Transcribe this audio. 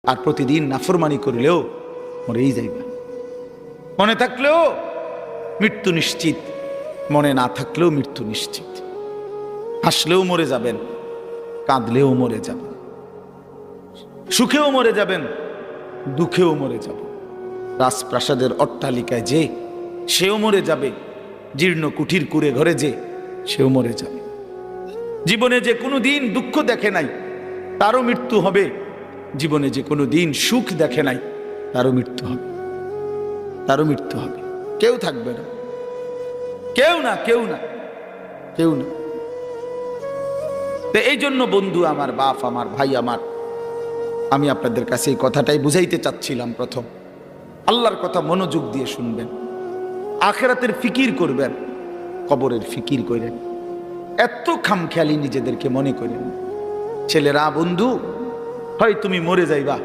আর প্রতিদিন নাফরমানি করলেও মরেই যাইবা। মনে থাকলেও মৃত্যু নিশ্চিত, মনে না থাকলেও মৃত্যু নিশ্চিত। হাসলেও মরে যাবেন, কাঁদলেও মরে যাবেন, সুখেও মরে যাবেন, দুঃখেও মরে যাবেন। রাজপ্রাসাদের অট্টালিকায় যে সেও মরে যাবে, জীর্ণ কুঠির কুড়ে ঘরে যে সেও মরে যাবে। জীবনে যে কোনো দিন দুঃখ দেখে নাই তারও মৃত্যু হবে, জীবনে যে কোনো দিন সুখ দেখে নাই তারও মৃত্যু হবে, তারও মৃত্যু হবে। কেউ থাকবে না, কেউ না, কেউ না, কেউ না। তো এই জন্য বন্ধু আমার, বাপ আমার, ভাই আমার, আমি আপনাদের কাছে এই কথাটাই বুঝাইতে চাচ্ছিলাম। প্রথম আল্লাহর কথা মনোযোগ দিয়ে শুনবেন, আখিরাতের ফিকির করবেন, কবরের ফিকির করেন। এত খামখেয়ালি নিজেদেরকে মনে করেন। ছেলেরা, বন্ধু, হয় তুমি মরে যাইবা,